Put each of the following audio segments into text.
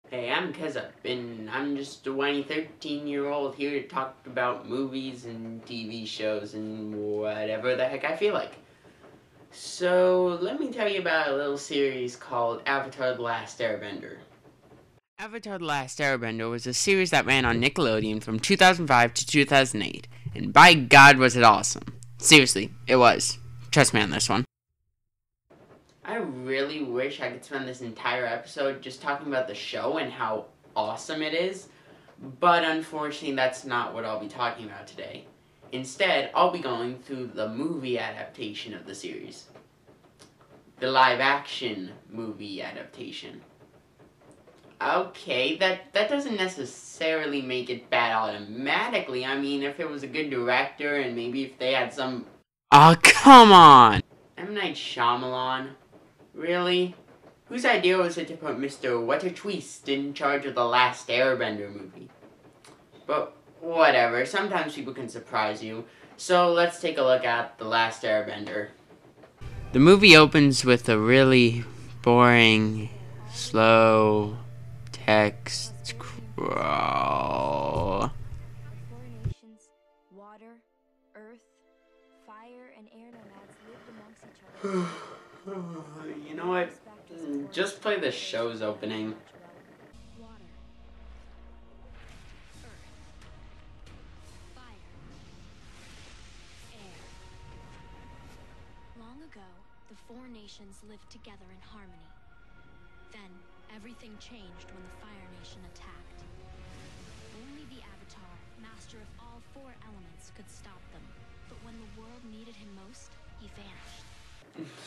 Hey, I'm Kezzup, and I'm just a whiny 13-year-old here to talk about movies and TV shows and whatever the heck I feel like. So, let me tell you about a little series called Avatar: The Last Airbender. Avatar: The Last Airbender was a series that ran on Nickelodeon from 2005 to 2008, and by God was it awesome. Seriously, it was. Trust me on this one. I really wish I could spend this entire episode just talking about the show and how awesome it is, but unfortunately that's not what I'll be talking about today. Instead, I'll be going through the movie adaptation of the series. The live-action movie adaptation. Okay, that doesn't necessarily make it bad automatically. I mean, if it was a good director and maybe if they had some... Oh, come on! M. Night Shyamalan? Really? Whose idea was it to put Mr. What-a-Twist in charge of the Last Airbender movie? But whatever, sometimes people can surprise you. So let's take a look at The Last Airbender. The movie opens with a really boring, slow text crawl. Water, earth, fire, and air nomads lived amongst each other. You know what? Just play the show's opening. Water, earth, fire, air. Long ago, the four nations lived together in harmony. Then, everything changed when the Fire Nation attacked. Only the Avatar, master of all four elements, could stop them. But when the world needed him most, he vanished.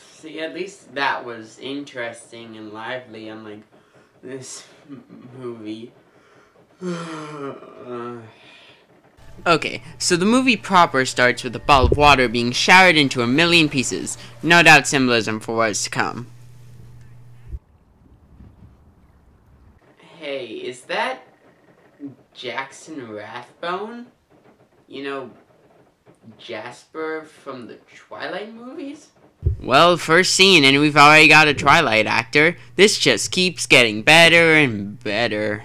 See, at least that was interesting and lively, unlike this movie. Okay, so the movie proper starts with a ball of water being shattered into a million pieces. No doubt symbolism for what is to come. Hey, is that Jackson Rathbone? You know, Jasper from the Twilight movies? Well, first scene, and we've already got a Twilight actor. This just keeps getting better and better.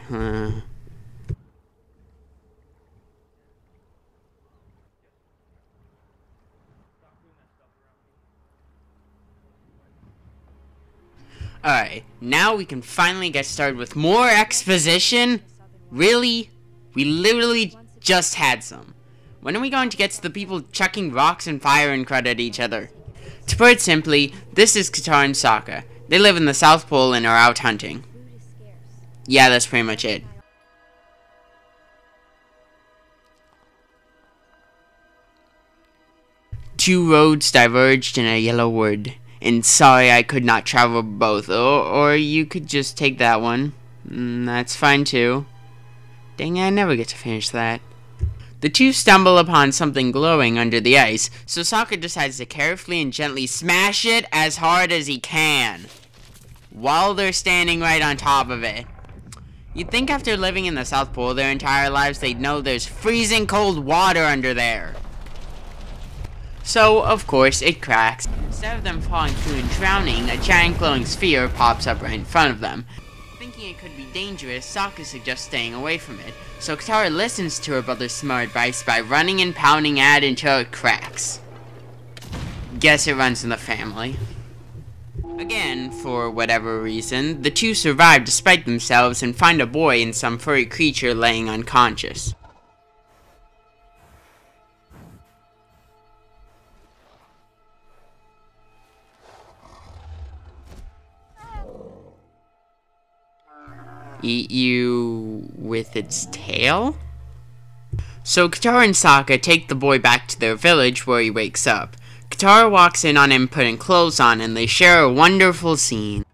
Alright, now we can finally get started with more exposition? Really? We literally just had some. When are we going to get to the people chucking rocks and fire and crud at each other? To put it simply, this is Katara and Sokka. They live in the South Pole and are out hunting. Yeah, that's pretty much it. Two roads diverged in a yellow wood, and sorry I could not travel both, or you could just take that one. That's fine too. Dang, I never get to finish that. The two stumble upon something glowing under the ice, so Sokka decides to carefully and gently smash it as hard as he can, while they're standing right on top of it. You'd think after living in the South Pole their entire lives they'd know there's freezing cold water under there. So, of course, it cracks. Instead of them falling through and drowning, a giant glowing sphere pops up right in front of them. Thinking it could be dangerous, Sokka suggests staying away from it, so Katara listens to her brother's smart advice by running and pounding at it until it cracks. Guess it runs in the family. Again, for whatever reason, the two survive despite themselves and find a boy and some furry creature laying unconscious. Eat you with its tail? So Katara and Sokka take the boy back to their village where he wakes up. Katara walks in on him putting clothes on and they share a wonderful scene.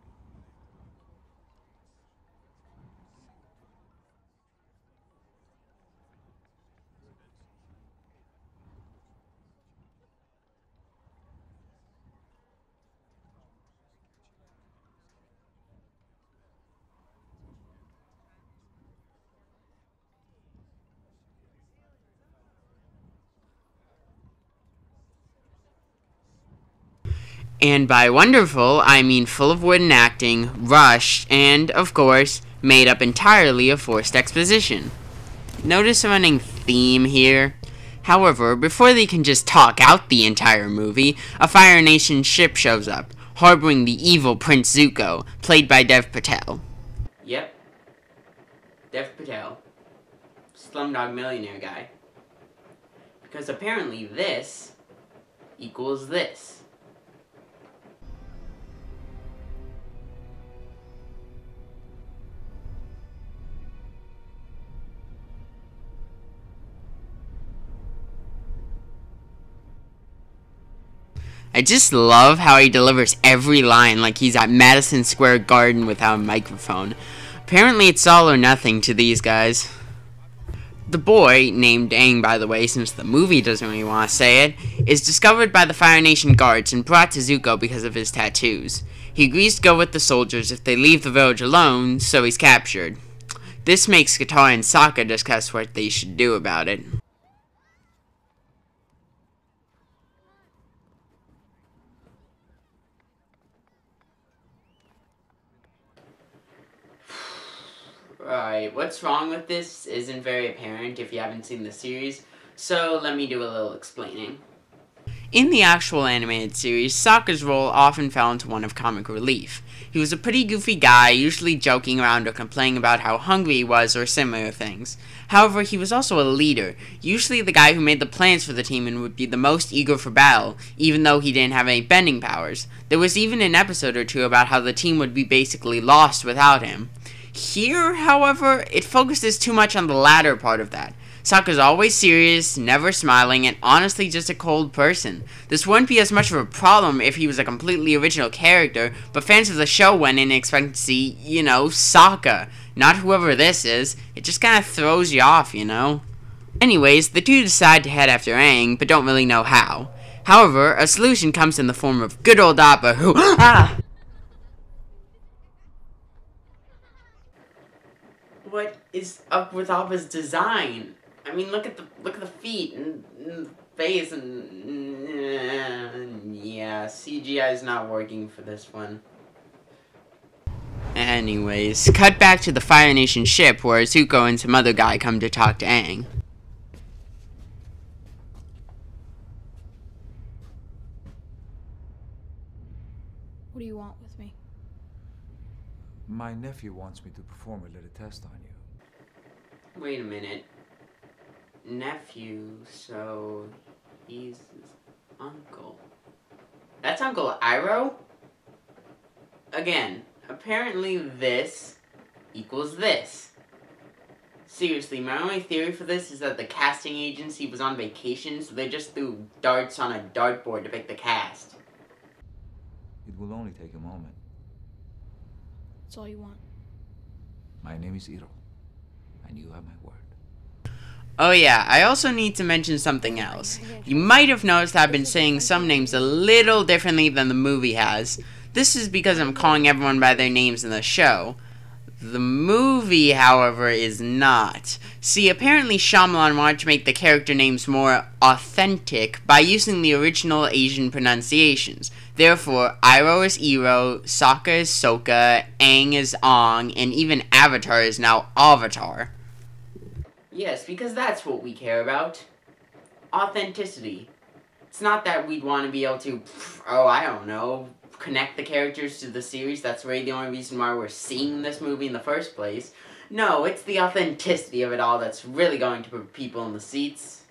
And by wonderful, I mean full of wit and acting, rushed, and, of course, made up entirely of forced exposition. Notice a running theme here? However, before they can just talk out the entire movie, a Fire Nation ship shows up, harboring the evil Prince Zuko, played by Dev Patel. Yep. Dev Patel. Slumdog Millionaire guy. Because apparently this equals this. I just love how he delivers every line like he's at Madison Square Garden without a microphone. Apparently it's all or nothing to these guys. The boy, named Aang by the way, since the movie doesn't really want to say it, is discovered by the Fire Nation guards and brought to Zuko because of his tattoos. He agrees to go with the soldiers if they leave the village alone, so he's captured. This makes Katara and Sokka discuss what they should do about it. Right, what's wrong with this isn't very apparent if you haven't seen the series, so let me do a little explaining. In the actual animated series, Sokka's role often fell into one of comic relief. He was a pretty goofy guy, usually joking around or complaining about how hungry he was or similar things. However, he was also a leader, usually the guy who made the plans for the team and would be the most eager for battle, even though he didn't have any bending powers. There was even an episode or two about how the team would be basically lost without him. Here, however, it focuses too much on the latter part of that. Sokka's always serious, never smiling, and honestly just a cold person. This wouldn't be as much of a problem if he was a completely original character, but fans of the show went in expecting to see, you know, Sokka, not whoever this is. It just kinda throws you off, you know? Anyways, the two decide to head after Aang, but don't really know how. However, a solution comes in the form of good old Appa who What is up with Appa's design? I mean, look at the feet and the face and yeah, CGI is not working for this one. Anyways, cut back to the Fire Nation ship where Zuko and some other guy come to talk to Aang. What do you want with me? My nephew wants me to perform a little test on you. Wait a minute. Nephew, so he's his uncle. That's Uncle Iroh? Again, apparently this equals this. Seriously, my only theory for this is that the casting agency was on vacation, so they just threw darts on a dartboard to pick the cast. It will only take a moment. That's all you want. My name is Iro, and you have my word. Oh yeah, I also need to mention something else. You might have noticed I've been saying some names a little differently than the movie has. This is because I'm calling everyone by their names in the show. The movie, however, is not. See, apparently Shyamalan wanted to make the character names more authentic by using the original Asian pronunciations. Therefore, Iroh is Iro, Sokka is Sokka, Aang is Ong, and even Avatar is now Avatar. Yes, because that's what we care about. Authenticity. It's not that we'd want to be able to, oh, I don't know, connect the characters to the series. That's really the only reason why we're seeing this movie in the first place. No, it's the authenticity of it all that's really going to put people in the seats.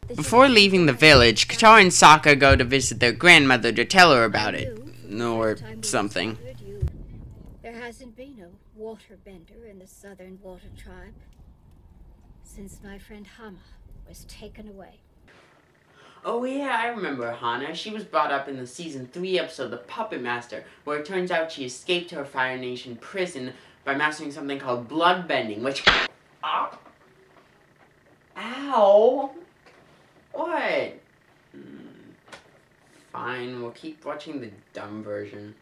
Before leaving the village, Katara and Sokka go to visit their grandmother to tell her about it. Or something. There hasn't been a waterbender in the Southern Water Tribe since my friend Hama was taken away. Oh yeah, I remember Hana. She was brought up in the season 3 episode, The Puppet Master, where it turns out she escaped her Fire Nation prison by mastering something called bloodbending, which... Ow! What? Fine, we'll keep watching the dumb version.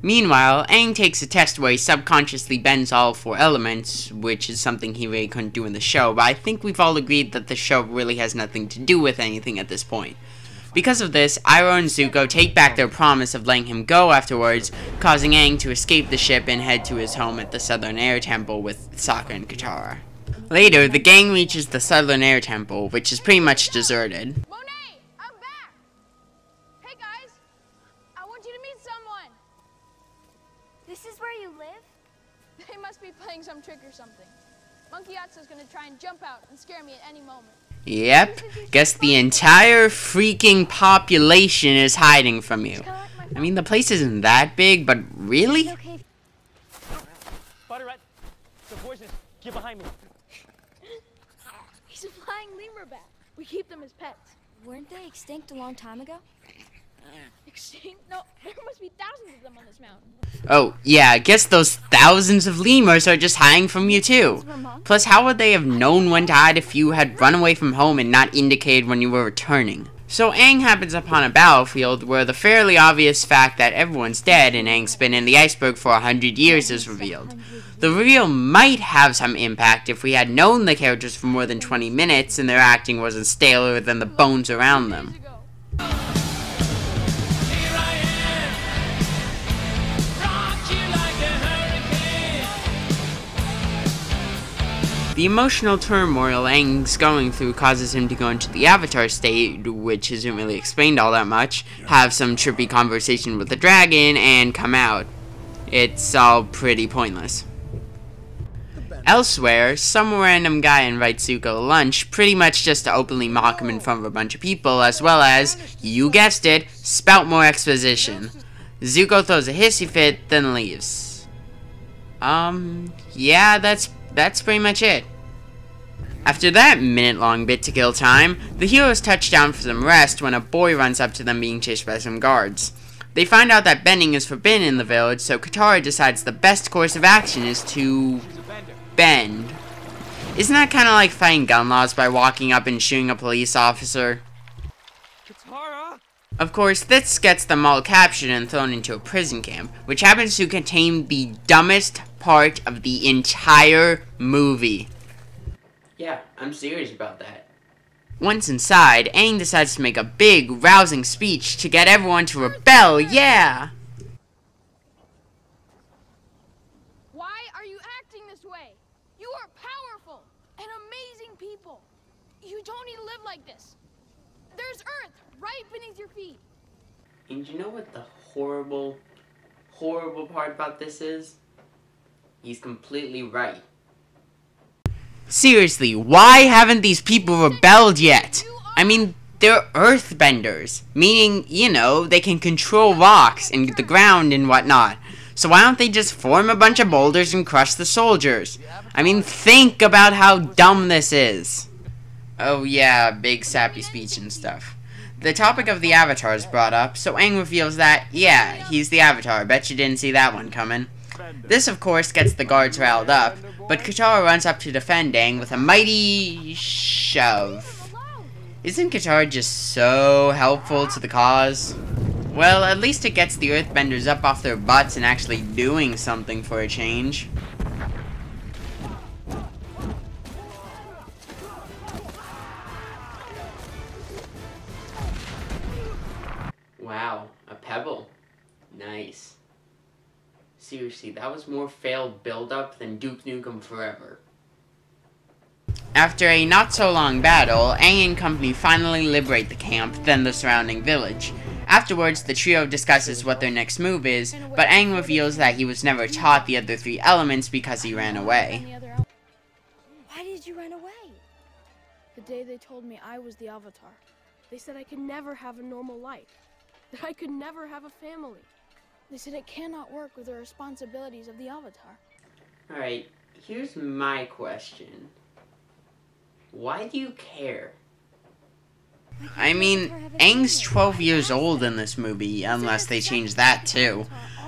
Meanwhile, Aang takes a test where he subconsciously bends all 4 elements, which is something he really couldn't do in the show, but I think we've all agreed that the show really has nothing to do with anything at this point. Because of this, Iroh and Zuko take back their promise of letting him go afterwards, causing Aang to escape the ship and head to his home at the Southern Air Temple with Sokka and Katara. Later, the gang reaches the Southern Air Temple, which is pretty much deserted. Monet, I'm back! Hey guys, I want you to meet someone. This is where you live? They must be playing some trick or something. Monkey Atsu's gonna try and jump out and scare me at any moment. Yep, guess the entire freaking population is hiding from you. I mean, the place isn't that big, but really? Butter Rat, the voices, get behind me. He's a flying lemur bat. We keep them as pets. Weren't they extinct a long time ago? Extinct? No, there must be thousands of them on this mountain. Oh, yeah, I guess those thousands of lemurs are just hiding from you too. Plus, how would they have known when to hide if you had run away from home and not indicated when you were returning? So Aang happens upon a battlefield where the fairly obvious fact that everyone's dead and Aang's been in the iceberg for 100 years is revealed. The reveal might have some impact if we had known the characters for more than 20 minutes and their acting wasn't staler than the bones around them. The emotional turmoil Aang's going through causes him to go into the Avatar state, which isn't really explained all that much, have some trippy conversation with the dragon, and come out. It's all pretty pointless. Elsewhere, some random guy invites Zuko to lunch, pretty much just to openly mock him in front of a bunch of people, as well as, you guessed it, spout more exposition. Zuko throws a hissy fit, then leaves. Yeah, that's pretty much it. After that minute-long bit to kill time, the heroes touch down for some rest when a boy runs up to them being chased by some guards. They find out that bending is forbidden in the village, so Katara decides the best course of action is to bend. Isn't that kind of like fighting gun laws by walking up and shooting a police officer? Katara! Of course, this gets them all captured and thrown into a prison camp, which happens to contain the dumbest part of the entire movie. Yeah, I'm serious about that. Once inside, Aang decides to make a big, rousing speech to get everyone to rebel, yeah! Why are you acting this way? You are powerful and amazing people. You don't need to live like this. There's Earth right beneath your feet. And you know what the horrible part about this is? He's completely right. Seriously, why haven't these people rebelled yet? I mean, they're earthbenders, meaning, you know, they can control rocks and the ground and whatnot. So why don't they just form a bunch of boulders and crush the soldiers? I mean, think about how dumb this is. Oh yeah, big sappy speech and stuff. The topic of the Avatar is brought up, so Aang reveals that, yeah, he's the Avatar. Bet you didn't see that one coming. This, of course, gets the guards riled up, but Katara runs up to defend Aang with a mighty shove. Isn't Katara just so helpful to the cause? Well, at least it gets the Earthbenders up off their butts and actually doing something for a change. Wow, a pebble. Nice. Seriously, that was more failed build-up than Duke Nukem Forever. After a not-so-long battle, Aang and company finally liberate the camp, then the surrounding village. Afterwards, the trio discusses what their next move is, but Aang reveals that he was never taught the other three elements because he ran away. Why did you run away? The day they told me I was the Avatar, they said I could never have a normal life, that I could never have a family. They said it cannot work with the responsibilities of the Avatar. Alright, here's my question. Why do you care? I mean, Aang's 12 years old in this movie, unless they change that too.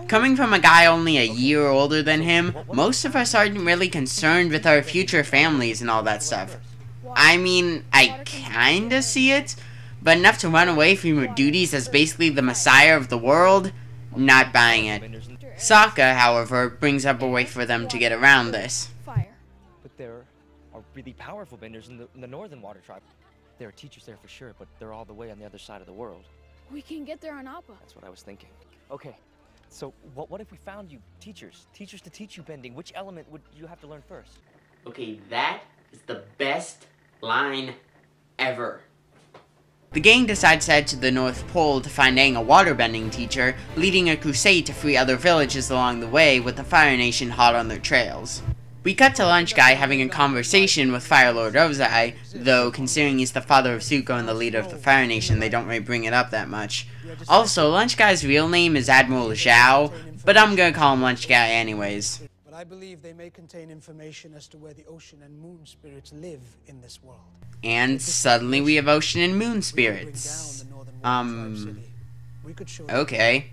Coming from a guy only a year older than him, most of us aren't really concerned with our future families and all that stuff. I mean, I kinda see it, but enough to run away from your duties as basically the messiah of the world? Not buying it. Sokka, however, brings up a way for them to get around this. Fire. But there are really powerful benders in the northern water tribe. There are teachers there for sure, but they're all the way on the other side of the world. We can get there on Appa. That's what I was thinking. Okay, so what if we found you teachers? Teachers to teach you bending. Which element would you have to learn first? Okay, that is the best line ever. The gang decides to head to the North Pole to find Aang a waterbending teacher, leading a crusade to free other villages along the way with the Fire Nation hot on their trails. We cut to Lunch Guy having a conversation with Fire Lord Ozai, though considering he's the father of Zuko and the leader of the Fire Nation, they don't really bring it up that much. Also, Lunch Guy's real name is Admiral Zhao, but I'm gonna call him Lunch Guy anyways. But I believe they may contain information as to where the ocean and moon spirits live in this world. And suddenly we have ocean and moon spirits. Okay.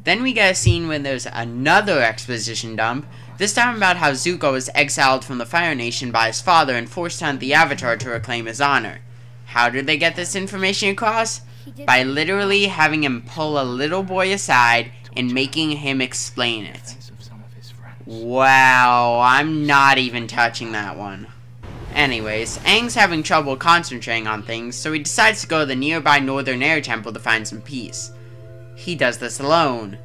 Then we get a scene where there's another exposition dump, this time about how Zuko was exiled from the Fire Nation by his father and forced to hunt the Avatar to reclaim his honor. How did they get this information across? By literally having him pull a little boy aside and making him explain it. Wow, I'm not even touching that one. Anyways, Aang's having trouble concentrating on things, so he decides to go to the nearby Northern Air Temple to find some peace. He does this alone.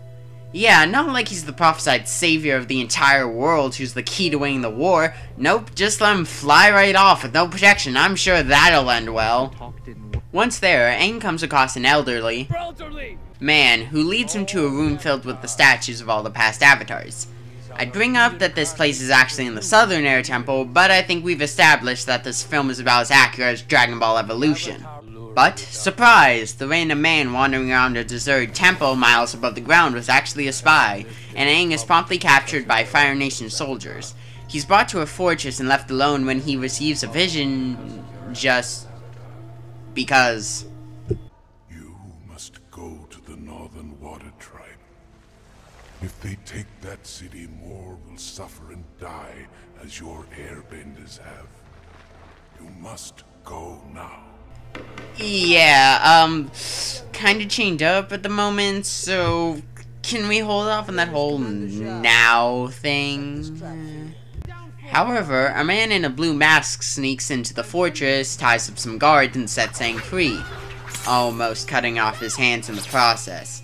Yeah, not like he's the prophesied savior of the entire world who's the key to winning the war. Nope, just let him fly right off with no protection. I'm sure that'll end well. Once there, Aang comes across an elderly man who leads him to a room filled with the statues of all the past avatars. I'd bring up that this place is actually in the Southern Air Temple, but I think we've established that this film is about as accurate as Dragon Ball Evolution. But, surprise! The random man wandering around a deserted temple miles above the ground was actually a spy, and Aang is promptly captured by Fire Nation soldiers. He's brought to a fortress and left alone when he receives a vision, just because. You must go to the Northern Water Tribe. If they take that city, more will suffer and die as your airbenders have. You must go now. Yeah, kinda chained up at the moment, so can we hold off on that whole now thing? However, a man in a blue mask sneaks into the fortress, ties up some guards, and sets Aang free, almost cutting off his hands in the process.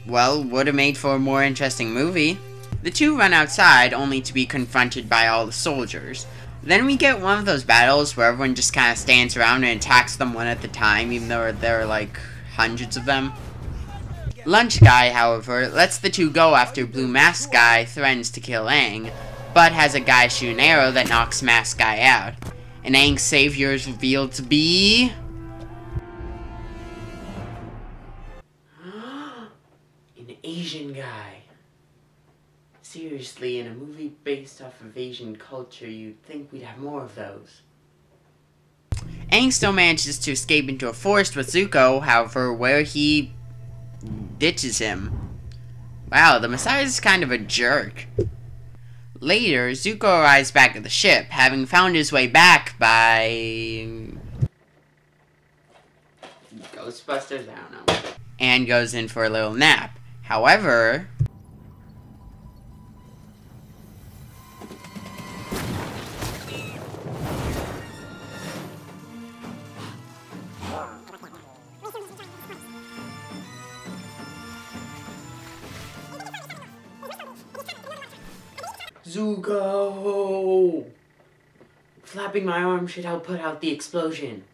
Well, would have made for a more interesting movie. The two run outside, only to be confronted by all the soldiers. Then we get one of those battles where everyone just kind of stands around and attacks them one at a time, even though there are like hundreds of them. Lunch Guy, however, lets the two go after Blue Mask Guy threatens to kill Aang, but has a guy shoot an arrow that knocks Mask Guy out. And Aang's savior is revealed to be an Asian guy. Seriously, in a movie based off of Asian culture, you'd think we'd have more of those. Aang still manages to escape into a forest with Zuko, however, where he ditches him. Wow, the Messiah is kind of a jerk. Later, Zuko arrives back at the ship, having found his way back by Ghostbusters, I don't know. And goes in for a little nap. However, Zuko! Flapping my arm should help put out the explosion.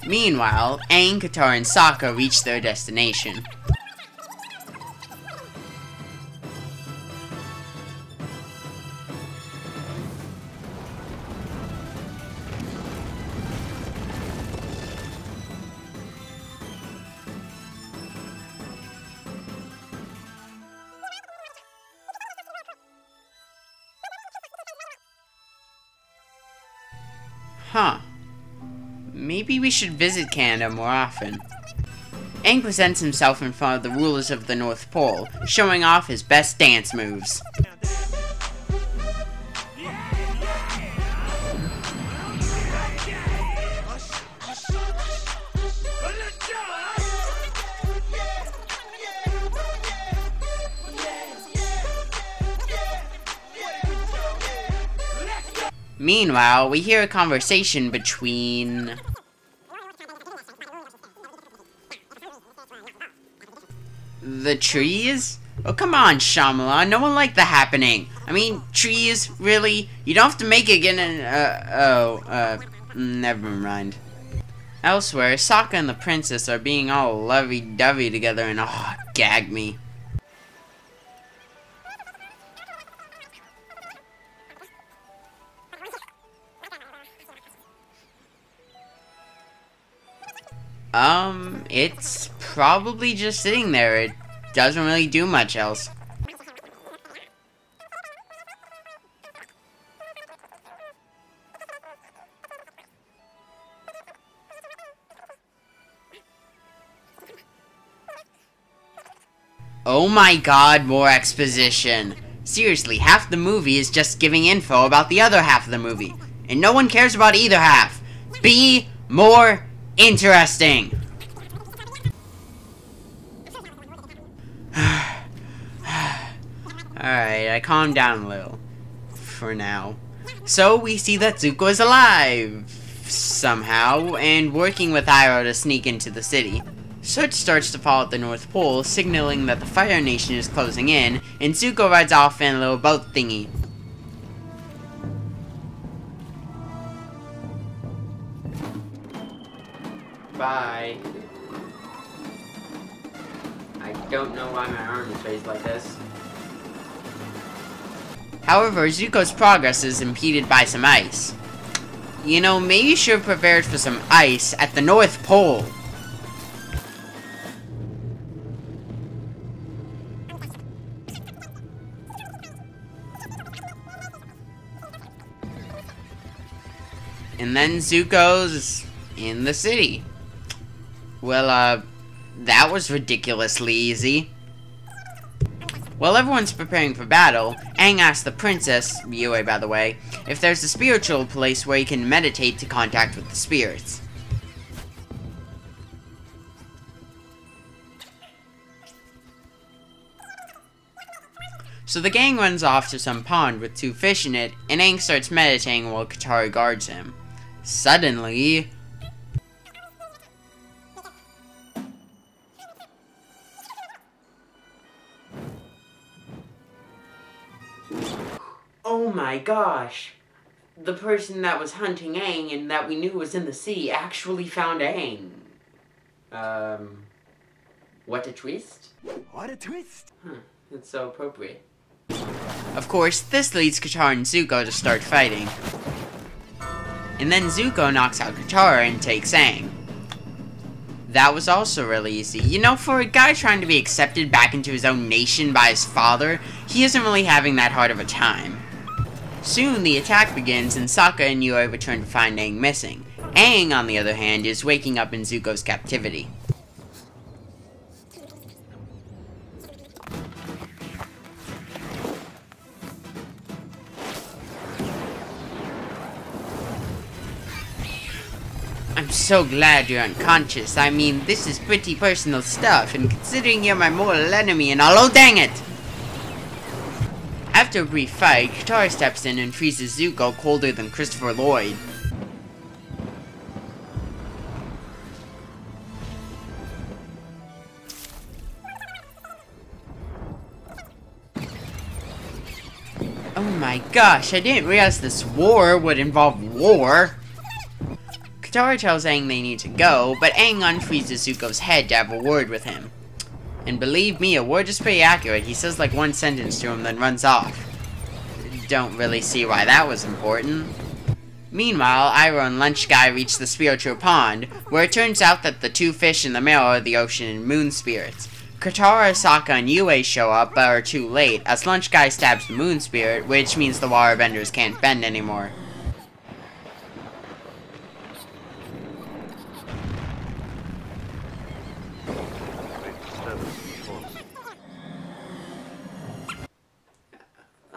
Meanwhile, Aang, Katara, and Sokka reach their destination. Huh. Maybe we should visit Canada more often. Aang presents himself in front of the rulers of the North Pole, showing off his best dance moves. Meanwhile, we hear a conversation between... the trees? Oh, come on, Shyamalan. No one liked The Happening. I mean, trees? Really? You don't have to make it again never mind. Elsewhere, Sokka and the princess are being all lovey-dovey together and, oh, gag me. It's probably just sitting there. It doesn't really do much else. Oh my god, more exposition. Seriously, half the movie is just giving info about the other half of the movie. And no one cares about either half. Be more interesting. Alright, I calmed down a little. For now. So, we see that Zuko is alive. Somehow, and working with Iroh to sneak into the city. Soot starts to fall at the North Pole, signaling that the Fire Nation is closing in, and Zuko rides off in a little boat thingy. Bye. I don't know why my arm is raised like this. However, Zuko's progress is impeded by some ice. You know, maybe you should have prepared for some ice at the North Pole. And then Zuko's in the city. Well, that was ridiculously easy. While everyone's preparing for battle, Aang asks the princess, Yue by the way, if there's a spiritual place where he can meditate to contact with the spirits. So the gang runs off to some pond with 2 fish in it, and Aang starts meditating while Katara guards him. Suddenly... oh my gosh! The person that was hunting Aang and that we knew was in the sea actually found Aang. What a twist? What a twist! Huh, that's so appropriate. Of course, this leads Katara and Zuko to start fighting. And then Zuko knocks out Katara and takes Aang. That was also really easy. You know, for a guy trying to be accepted back into his own nation by his father, he isn't really having that hard of a time. Soon, the attack begins, and Sokka and Yue return to find Aang missing. Aang, on the other hand, is waking up in Zuko's captivity. I'm so glad you're unconscious. I mean, this is pretty personal stuff, and considering you're my mortal enemy and all, oh dang it! After a brief fight, Katara steps in and freezes Zuko colder than Christopher Lloyd. Oh my gosh, I didn't realize this war would involve war. Katara tells Aang they need to go, but Aang unfreezes Zuko's head to have a word with him. And believe me, a word is pretty accurate. He says like one sentence to him, then runs off. Don't really see why that was important. Meanwhile, Iroh and Lunch Guy reach the spiritual pond, where it turns out that the 2 fish in the middle are the ocean and moon spirits. Katara, Sokka, and Yue show up, but are too late, as Lunch Guy stabs the moon spirit, which means the waterbenders can't bend anymore.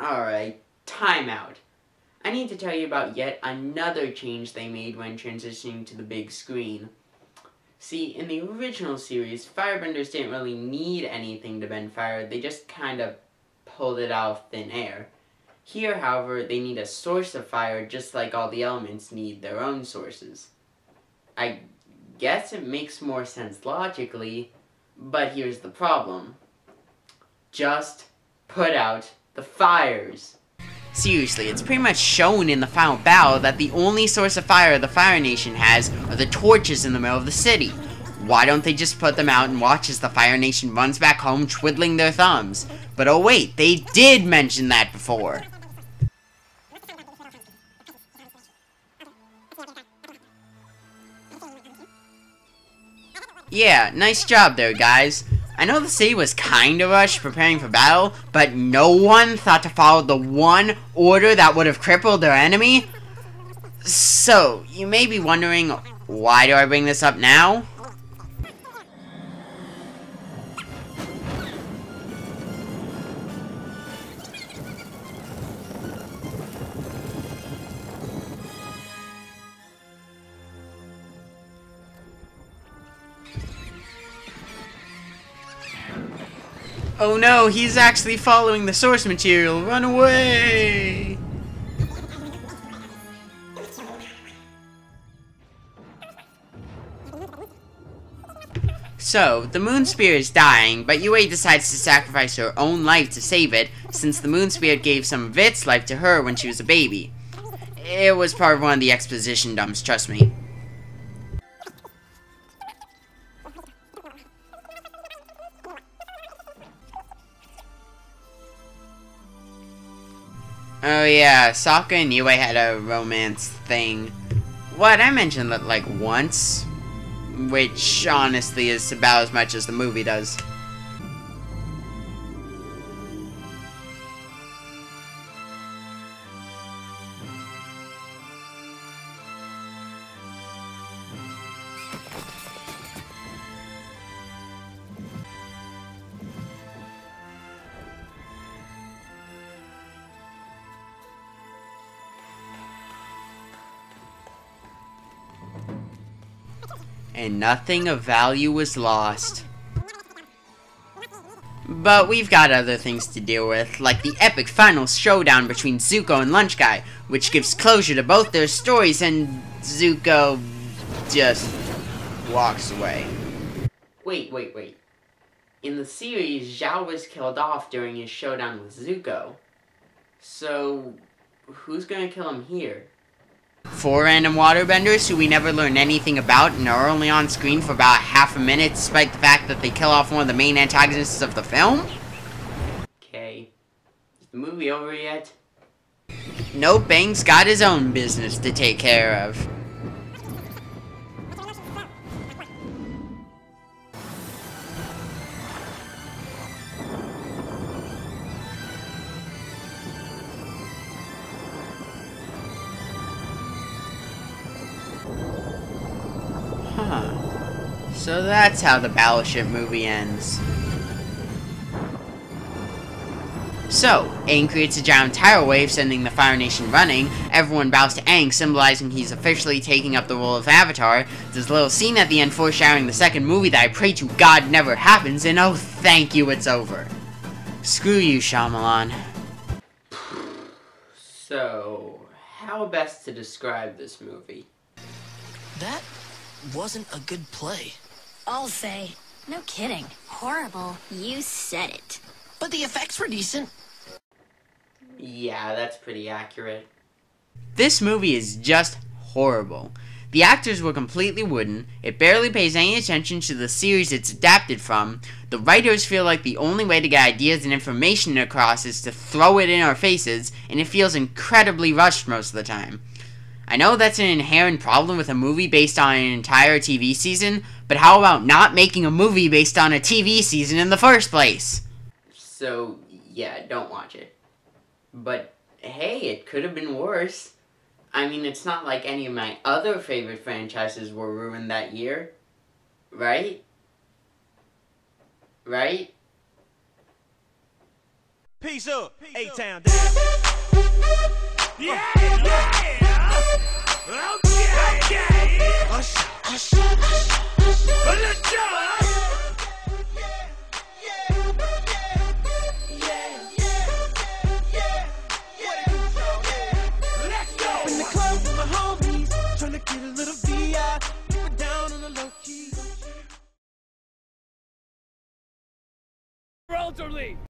Alright, time out. I need to tell you about yet another change they made when transitioning to the big screen. See, in the original series, firebenders didn't really need anything to bend fire, they just kind of pulled it out of thin air. Here, however, they need a source of fire just like all the elements need their own sources. I guess it makes more sense logically, but here's the problem. Just put out the fires. Seriously, it's pretty much shown in the final battle that the only source of fire the Fire Nation has are the torches in the middle of the city. Why don't they just put them out and watch as the Fire Nation runs back home twiddling their thumbs? But oh wait, they did mention that before. Yeah, nice job there, guys. I know the city was kinda rushed preparing for battle, but no one thought to follow the one order that would have crippled their enemy? So, you may be wondering, why do I bring this up now? Oh no, he's actually following the source material. Run away! So, the Moon Spirit is dying, but Yue decides to sacrifice her own life to save it, since the Moon Spirit gave some of its life to her when she was a baby. It was part of one of the exposition dumps, trust me. Oh yeah, Sokka and Yue had a romance thing. What, I mentioned that like once? Which honestly is about as much as the movie does. And nothing of value was lost. But we've got other things to deal with, like the epic final showdown between Zuko and Lunch Guy, which gives closure to both their stories, and Zuko just walks away. Wait. In the series, Zhao was killed off during his showdown with Zuko. So, who's gonna kill him here? 4 random waterbenders who we never learn anything about and are only on screen for about half a minute despite the fact that they kill off one of the main antagonists of the film? Okay. Is the movie over yet? Nope, Aang's got his own business to take care of. So that's how the Battleship movie ends. So, Aang creates a giant tidal wave sending the Fire Nation running, everyone bows to Aang, symbolizing he's officially taking up the role of Avatar. There's a little scene at the end foreshadowing the second movie that I pray to God never happens, and oh thank you, it's over. Screw you, Shyamalan. So, how best to describe this movie? That wasn't a good play. I'll say. No kidding. Horrible. You said it. But the effects were decent. Yeah, that's pretty accurate. This movie is just horrible. The actors were completely wooden, it barely pays any attention to the series it's adapted from, the writers feel like the only way to get ideas and information across is to throw it in our faces, and it feels incredibly rushed most of the time. I know that's an inherent problem with a movie based on an entire TV season, but how about not making a movie based on a TV season in the first place? So, yeah, don't watch it. But, hey, it could have been worse. I mean, it's not like any of my other favorite franchises were ruined that year. Right? Right? Peace up, A-Town down. Yeah! Okay! Let's go!